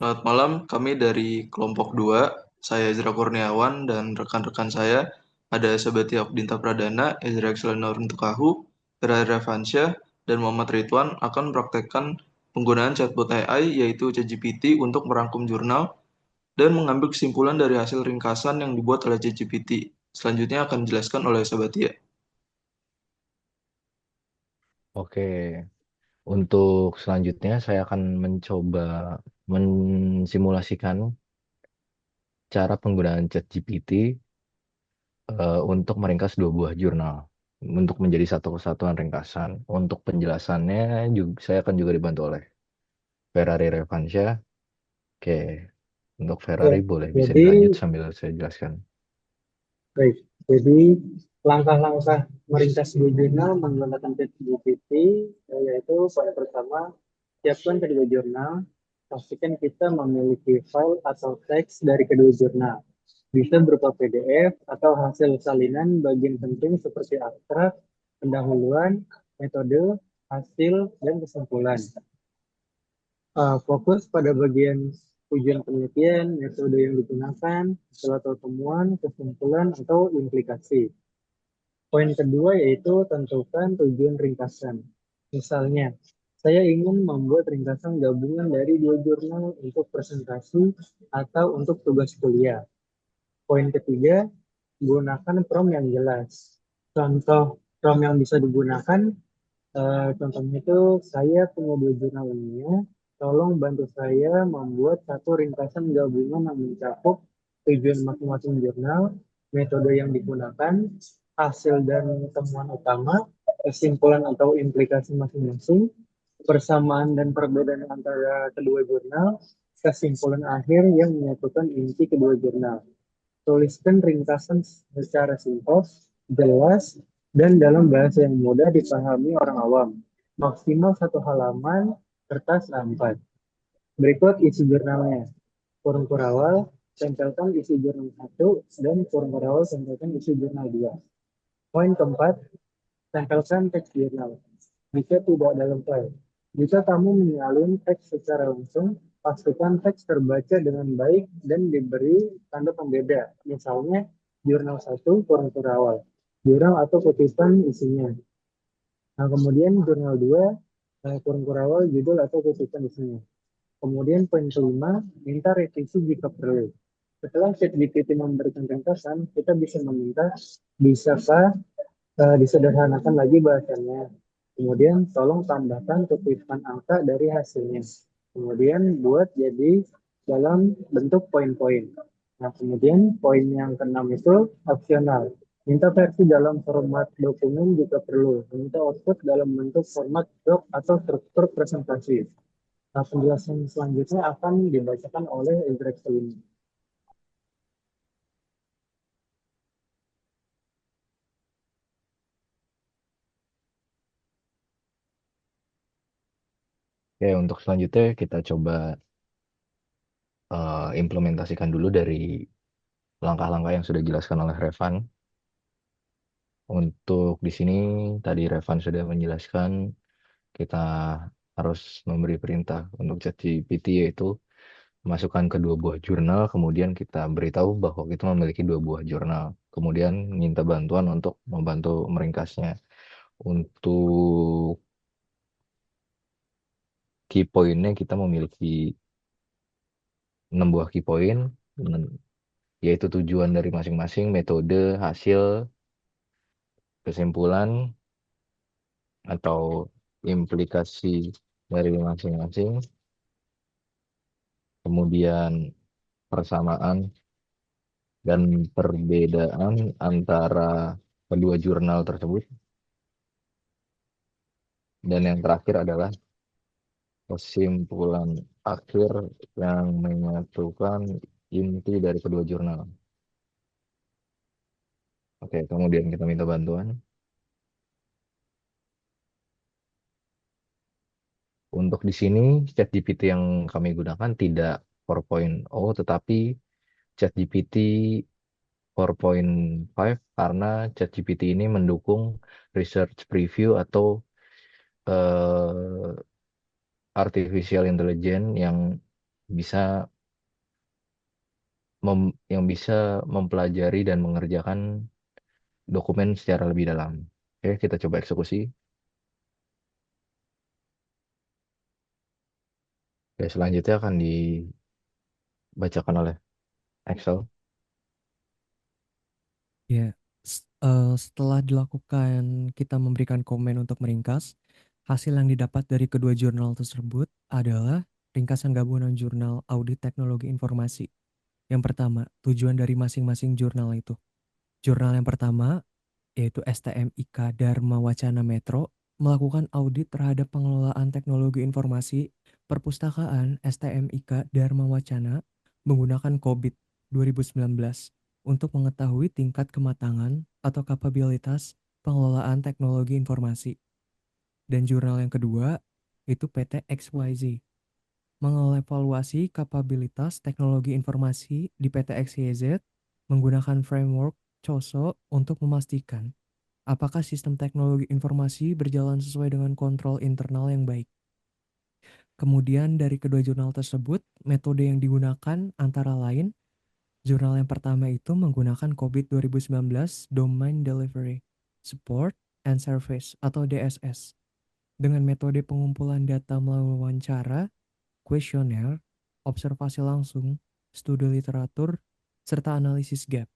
Selamat malam, kami dari kelompok 2. Saya Ezra Kurniawan dan rekan-rekan saya ada Sabatia Dinta Pradana, Ezra Exelenor Ntukahu, Vera Revansyah, dan Muhammad Ridwan akan mempraktekkan penggunaan chatbot AI yaitu ChatGPT untuk merangkum jurnal dan mengambil kesimpulan dari hasil ringkasan yang dibuat oleh ChatGPT. Selanjutnya akan dijelaskan oleh Sabatia. Oke, untuk selanjutnya saya akan mencoba mensimulasikan cara penggunaan ChatGPT untuk meringkas dua buah jurnal untuk menjadi satu kesatuan ringkasan. Untuk penjelasannya juga, saya akan juga dibantu oleh Ferrari Revansyah. Oke, untuk Ya, Ferrari boleh bisa jadi dilanjut sambil saya jelaskan. baik. Jadi langkah-langkah meringkas dua jurnal menggunakan ChatGPT yaitu poin pertama, siapkan kedua jurnal. Pastikan kita memiliki file atau teks dari kedua jurnal. Bisa berupa PDF atau hasil salinan bagian penting seperti abstrak, pendahuluan, metode, hasil, dan kesimpulan. Fokus pada bagian tujuan penelitian, metode yang digunakan, hasil atau temuan, kesimpulan, atau implikasi. Poin kedua yaitu tentukan tujuan ringkasan. Misalnya, saya ingin membuat ringkasan gabungan dari dua jurnal untuk presentasi atau untuk tugas kuliah. Poin ketiga, gunakan prompt yang jelas. Contoh prompt yang bisa digunakan, contohnya itu saya punya dua jurnal ini. Tolong bantu saya membuat satu ringkasan gabungan yang mencakup tujuan masing-masing jurnal, metode yang digunakan, hasil dan temuan utama, kesimpulan atau implikasi masing-masing, persamaan dan perbedaan antara kedua jurnal, kesimpulan akhir yang menyatukan inti kedua jurnal. Tuliskan ringkasan secara simpel, jelas, dan dalam bahasa yang mudah dipahami orang awam. Maksimal satu halaman, kertas A4. Berikut isi jurnalnya. Kurung kurawal, tempelkan isi jurnal 1, dan kurung kurawal tempelkan isi jurnal 2. Poin keempat, tempelkan teks jurnal. Jika tidak dalam file. Jika kamu menyalin teks secara langsung, pastikan teks terbaca dengan baik dan diberi tanda pembeda. Misalnya, jurnal 1 kurang terawal. Jurnal atau kutipan isinya. Nah, kemudian jurnal 2 kurang terawal judul atau kutipan isinya. Kemudian poin kelima, minta revisi jika perlu. Setelah ChatGPT memberikan ringkasan, kita bisa meminta, bisakah disederhanakan lagi bahasanya. Kemudian tolong tambahkan kutipan angka dari hasilnya. Kemudian buat jadi dalam bentuk poin-poin. Nah, kemudian poin yang keenam itu opsional. Minta versi dalam format dokumen jika perlu. Minta output dalam bentuk format doc atau struktur presentasi. Nah, penjelasan selanjutnya akan dibacakan oleh Indrek Selini. Oke, untuk selanjutnya kita coba implementasikan dulu dari langkah-langkah yang sudah dijelaskan oleh Revan. Untuk di sini tadi Revan sudah menjelaskan kita harus memberi perintah untuk ChatGPT yaitu masukkan ke dua buah jurnal, kemudian kita beritahu bahwa kita memiliki dua buah jurnal, kemudian minta bantuan untuk membantu meringkasnya. Untuk key point-nya kita memiliki 6 buah key point, yaitu tujuan dari masing-masing, metode, hasil, kesimpulan, atau implikasi dari masing-masing, kemudian persamaan dan perbedaan antara kedua jurnal tersebut, dan yang terakhir adalah kesimpulan akhir yang menyatukan inti dari kedua jurnal. Oke, kemudian kita minta bantuan. Untuk di sini ChatGPT yang kami gunakan tidak 4.0 tetapi ChatGPT 4.5 karena ChatGPT ini mendukung research preview atau artificial intelligence yang bisa yang bisa mempelajari dan mengerjakan dokumen secara lebih dalam. Oke, kita coba eksekusi. Oke, selanjutnya akan dibacakan oleh Excel. Ya, setelah dilakukan kita memberikan komen untuk meringkas, hasil yang didapat dari kedua jurnal tersebut adalah ringkasan gabungan jurnal audit teknologi informasi. Yang pertama, tujuan dari masing-masing jurnal itu. Jurnal yang pertama, yaitu STMIK Dharma Wacana Metro, melakukan audit terhadap pengelolaan teknologi informasi perpustakaan STMIK Dharma Wacana menggunakan COVID 2019 untuk mengetahui tingkat kematangan atau kapabilitas pengelolaan teknologi informasi. Dan jurnal yang kedua, itu PT XYZ, mengevaluasi kapabilitas teknologi informasi di PT XYZ menggunakan framework COSO untuk memastikan apakah sistem teknologi informasi berjalan sesuai dengan kontrol internal yang baik. Kemudian dari kedua jurnal tersebut, metode yang digunakan antara lain, jurnal yang pertama itu menggunakan COVID 2019 Domain Delivery Support and Service atau DSS dengan metode pengumpulan data melalui wawancara, kuesioner, observasi langsung, studi literatur, serta analisis gap.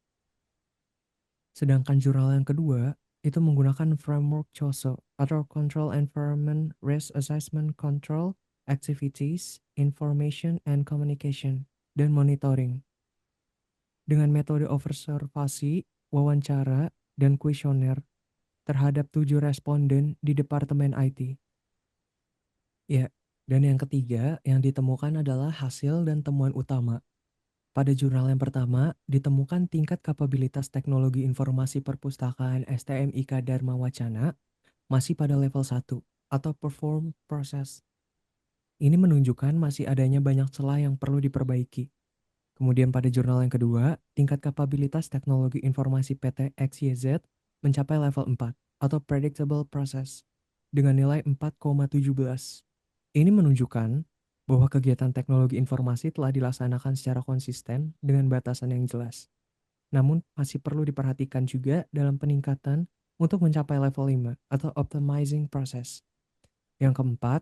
Sedangkan jurnal yang kedua itu menggunakan framework COSO atau Control Environment Risk Assessment Control Activities, Information and Communication, dan Monitoring. Dengan metode observasi, wawancara, dan kuesioner terhadap 7 responden di Departemen IT. Ya, dan yang ketiga yang ditemukan adalah hasil dan temuan utama. Pada jurnal yang pertama, ditemukan tingkat kapabilitas teknologi informasi perpustakaan STMIK Dharma Wacana masih pada level 1 atau perform process. Ini menunjukkan masih adanya banyak celah yang perlu diperbaiki. Kemudian pada jurnal yang kedua, tingkat kapabilitas teknologi informasi PT XYZ mencapai level 4 atau predictable process dengan nilai 4,17. Ini menunjukkan bahwa kegiatan teknologi informasi telah dilaksanakan secara konsisten dengan batasan yang jelas. Namun masih perlu diperhatikan juga dalam peningkatan untuk mencapai level 5 atau optimizing process. Yang keempat,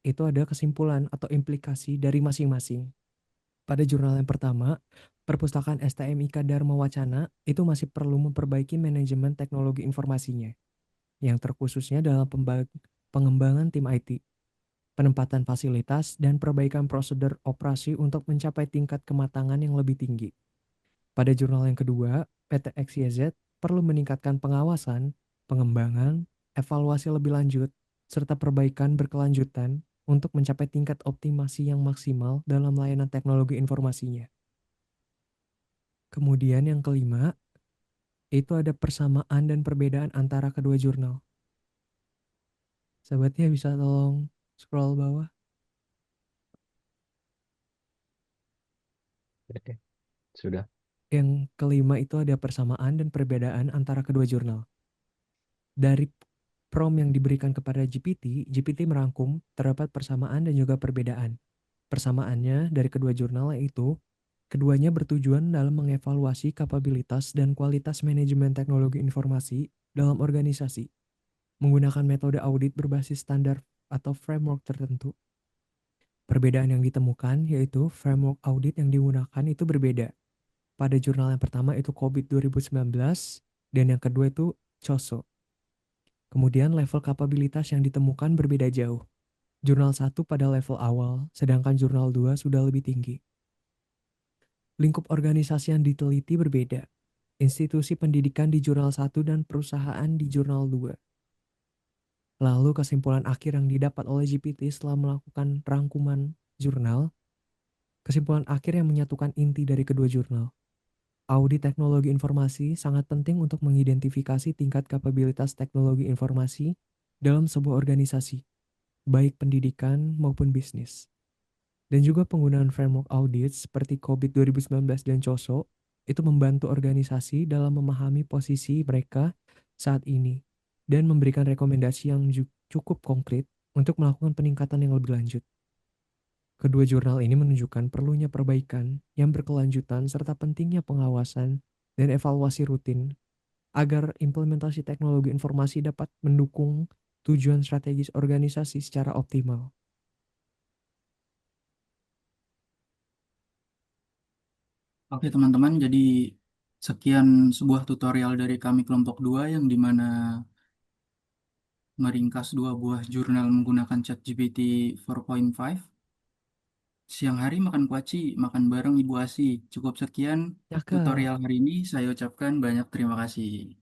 itu ada kesimpulan atau implikasi dari masing-masing. Pada jurnal yang pertama, perpustakaan STMIK Dharma Wacana itu masih perlu memperbaiki manajemen teknologi informasinya, yang terkhususnya dalam pengembangan tim IT, penempatan fasilitas, dan perbaikan prosedur operasi untuk mencapai tingkat kematangan yang lebih tinggi. Pada jurnal yang kedua, PT XYZ perlu meningkatkan pengawasan, pengembangan, evaluasi lebih lanjut, serta perbaikan berkelanjutan untuk mencapai tingkat optimasi yang maksimal dalam layanan teknologi informasinya. Kemudian yang kelima, itu ada persamaan dan perbedaan antara kedua jurnal. Sahabatnya bisa tolong scroll bawah. Oke, sudah. Yang kelima itu ada persamaan dan perbedaan antara kedua jurnal. Dari prompt yang diberikan kepada GPT, GPT merangkum terdapat persamaan dan juga perbedaan. Persamaannya dari kedua jurnal yaitu keduanya bertujuan dalam mengevaluasi kapabilitas dan kualitas manajemen teknologi informasi dalam organisasi, menggunakan metode audit berbasis standar atau framework tertentu. Perbedaan yang ditemukan yaitu framework audit yang digunakan itu berbeda. Pada jurnal yang pertama itu COVID 2019 dan yang kedua itu COSO. Kemudian level kapabilitas yang ditemukan berbeda jauh. Jurnal 1 pada level awal, sedangkan jurnal 2 sudah lebih tinggi. Lingkup organisasi yang diteliti berbeda. Institusi pendidikan di jurnal 1 dan perusahaan di jurnal 2. Lalu kesimpulan akhir yang didapat oleh GPT setelah melakukan rangkuman jurnal, kesimpulan akhir yang menyatukan inti dari kedua jurnal. Audit teknologi informasi sangat penting untuk mengidentifikasi tingkat kapabilitas teknologi informasi dalam sebuah organisasi, baik pendidikan maupun bisnis. Dan juga penggunaan framework audit seperti COVID 2019 dan COSO itu membantu organisasi dalam memahami posisi mereka saat ini dan memberikan rekomendasi yang cukup konkret untuk melakukan peningkatan yang lebih lanjut. Kedua jurnal ini menunjukkan perlunya perbaikan yang berkelanjutan serta pentingnya pengawasan dan evaluasi rutin agar implementasi teknologi informasi dapat mendukung tujuan strategis organisasi secara optimal. Oke teman-teman, jadi sekian sebuah tutorial dari kami kelompok 2 yang dimana meringkas dua buah jurnal menggunakan ChatGPT 4.5. Siang hari makan kuaci, makan bareng Ibu Asi. Cukup sekian Ya Kak. tutorial hari ini, saya ucapkan banyak terima kasih.